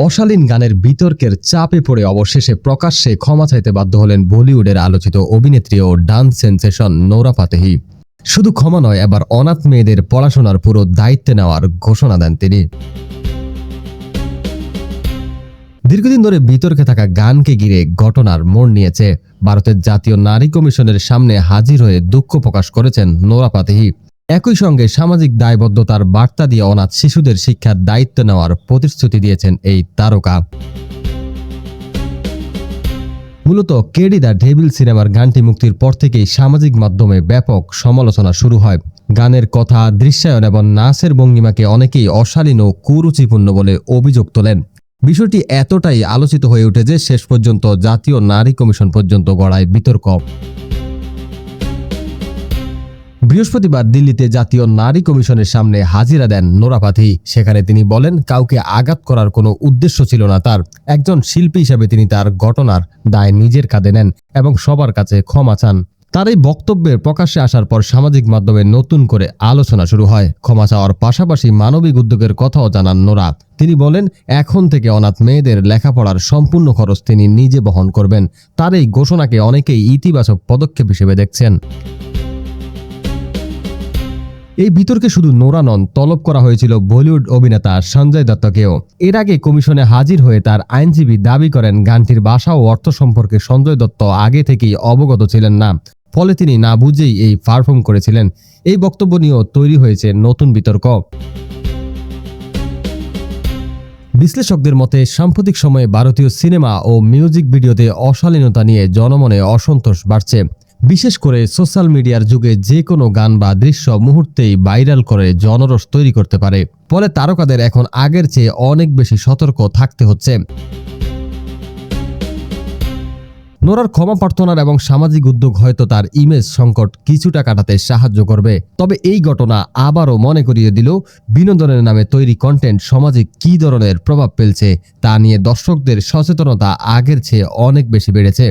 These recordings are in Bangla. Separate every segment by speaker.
Speaker 1: অশালীন গানের বিতর্কের চাপে পড়ে অবশেষে প্রকাশ্যে ক্ষমা চাইতে বাধ্য হলেন বলিউডের আলোচিত অভিনেত্রী ও ডান্স সেন্সেশন নোরা ফাতেহি। শুধু ক্ষমা নয়, এবার অনাথ মেয়েদের পড়াশোনার পুরো দায়িত্ব নেওয়ার ঘোষণা দেন তিনি। দীর্ঘদিন ধরে বিতর্কে থাকা গানকে ঘিরে ঘটনার মোড় নিয়েছে। ভারতের জাতীয় নারী কমিশনের সামনে হাজির হয়ে দুঃখ প্রকাশ করেছেন নোরা ফাতেহি। একই সঙ্গে সামাজিক দায়বদ্ধতার বার্তা দিয়ে অনাথ শিশুদের শিক্ষার দায়িত্ব নেওয়ার প্রতিশ্রুতি দিয়েছেন এই তারকা। মূলত কেডি দ্য ডেভিল সিনেমার গানটি মুক্তির পর থেকেই সামাজিক মাধ্যমে ব্যাপক সমালোচনা শুরু হয়। গানের কথা, দৃশ্যায়ন এবং নাচের ভঙ্গিমাকে অনেকেই অশালীন ও কুরুচিপূর্ণ বলে অভিযোগ তোলেন। বিষয়টি এতটাই আলোচিত হয়ে ওঠে যে শেষ পর্যন্ত জাতীয় নারী কমিশন পর্যন্ত গড়ায় বিতর্ক। বৃহস্পতিবার দিল্লিতে জাতীয় নারী কমিশনের সামনে হাজিরা দেন নোরা ফাতেহি। সেখানে তিনি বলেন, কাউকে আঘাত করার কোনো উদ্দেশ্য ছিল না তার। একজন শিল্পী হিসেবে তিনি তার ঘটনার দায় নিজের কাঁধে নেন এবং সবার কাছে ক্ষমা চান। তার এই বক্তব্যের প্রকাশ্যে আসার পর সামাজিক মাধ্যমে নতুন করে আলোচনা শুরু হয়। ক্ষমা চাওয়ার পাশাপাশি মানবিক উদ্যোগের কথাও জানান নোরা। তিনি বলেন, এখন থেকে অনাথ মেয়েদের লেখাপড়ার সম্পূর্ণ খরচ তিনি নিজে বহন করবেন। তার এই ঘোষণাকে অনেকেই ইতিবাচক পদক্ষেপ হিসেবে দেখছেন। এই বিতর্কে শুধু নোরা নন, তলব করা হয়েছিল বলিউড অভিনেতা সঞ্জয় দত্তকেও। এর আগে কমিশনে হাজির হয়ে তার আইনজীবী দাবি করেন, গানটির ভাষা ও অর্থ সম্পর্কে সঞ্জয় দত্ত আগে থেকেই অবগত ছিলেন না, ফলে তিনি না বুঝেই এই পারফর্ম করেছিলেন। এই বক্তব্য নিয়েও তৈরি হয়েছে নতুন বিতর্ক। বিশ্লেষকদের মতে সাম্প্রতিক সময়ে ভারতীয় সিনেমা ও মিউজিক ভিডিওতে অশালীনতা নিয়ে জনমনে অসন্তোষ বাড়ছে। বিশেষ করে সোশ্যাল মিডিয়ার যুগে যে কোনো গান বা দৃশ্য মুহূর্তেই ভাইরাল করে জনরস তৈরি করতে পারে। ফলে তারকাদের এখন আগের চেয়ে অনেক বেশি সতর্ক থাকতে হচ্ছে। নোরার ক্ষমা প্রার্থনার এবং সামাজিক উদ্যোগ হয়তো তার ইমেজ সংকট কিছুটা কাটাতে সাহায্য করবে। তবে এই ঘটনা আবারও মনে করিয়ে দিল, বিনোদনের নামে তৈরি কন্টেন্ট সমাজে কী ধরনের প্রভাব ফেলছে তা নিয়ে দর্শকদের সচেতনতা আগের চেয়ে অনেক বেশি বেড়েছে।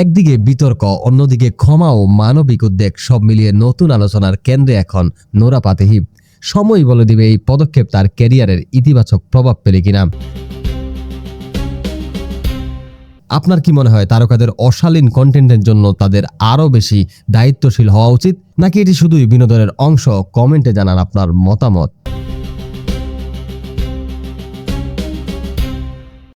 Speaker 1: একদিকে বিতর্ক, অন্যদিকে ক্ষমা ও মানবিক উদ্যোগ, সব মিলিয়ে নতুন আলোচনার কেন্দ্রে এখন নোরা ফাতেহি। সময় বলে দিবে এই পদক্ষেপ তার ক্যারিয়ারের ইতিবাচক প্রভাব ফেলে কিনা। আপনার কি মনে হয়, তারকাদের অশালীন কন্টেন্টের জন্য তাদের আরও বেশি দায়িত্বশীল হওয়া উচিত, নাকি এটি শুধুই বিনোদনের অংশ? কমেন্টে জানান আপনার মতামত।